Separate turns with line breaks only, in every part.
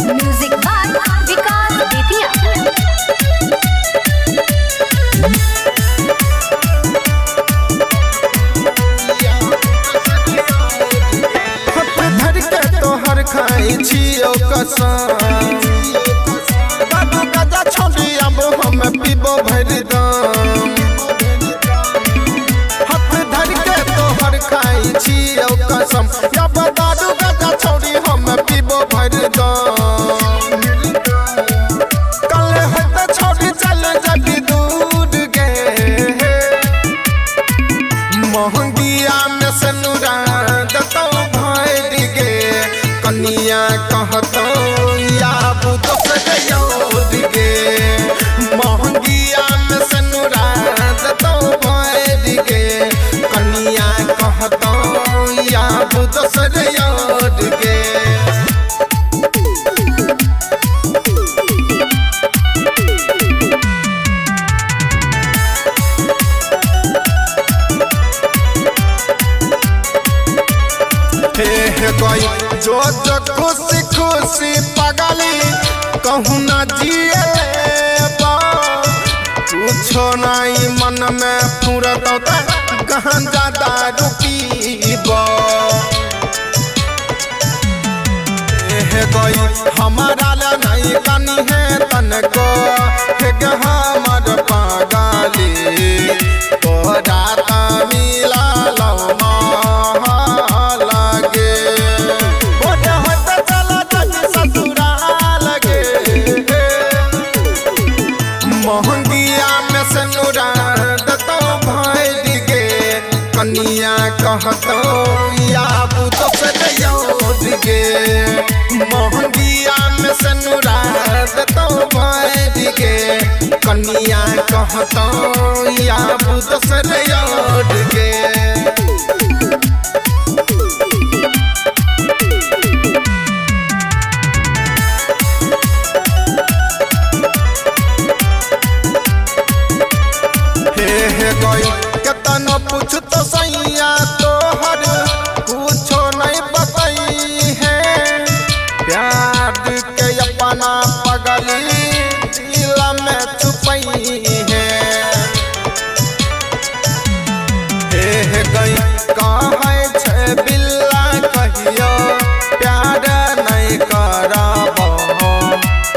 Music by विकास बेतिया।
धर के तोहर खाई छियो कसम, बाबू गजा छोड़ी अब हम पीबो भर दम। हाथ धर के तोहर खाई छियो कसम, अब दादू गजा छोड़ी हम पीबो भर दम। कल है छोड़ी चल जगी दूर गे, मोहंगिया में सनुरा दतो भर गे। कनिया कहतो या बुदो से योद गे, मोहंगिया में सनुरा दतो भर गे। कनिया कहतो या बुदो से योद गे। गई जो जो खुशी खुशी पगली कहूँ न जिए पूछो नहीं मन में फूरत कहाँ ज्यादा रुकीब। गई हमारा ला नहीं कनी है तन को हमर पागली तोरा मिला लो मोहंगिया में सनुरा दतो भर गे। कनिया कहतो या बुदो से योद गे, मोहंगिया में सनुरा दतो भर गे। कनिया कहतो या बुदो से योद गे। केतनो पूछ तो सैया तोहर कुछो नहीं बताई है। प्यार के अपना पगली दिल में छुपई है। गई कहे छे बिल्ला कहियो प्यार नहीं करबो,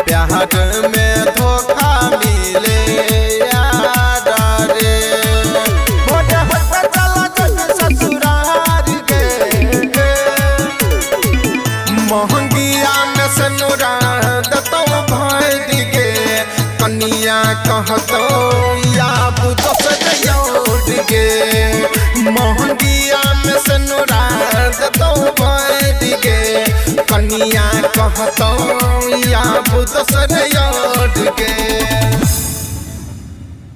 प्यार में धोखा मिले मोहंगिया में सनुरा दतो भर गे। कनिया कहतो या बुदो से योद गे, मोहंगिया में सनुरा दतो भर गे। कनिया कहतो या बुदो से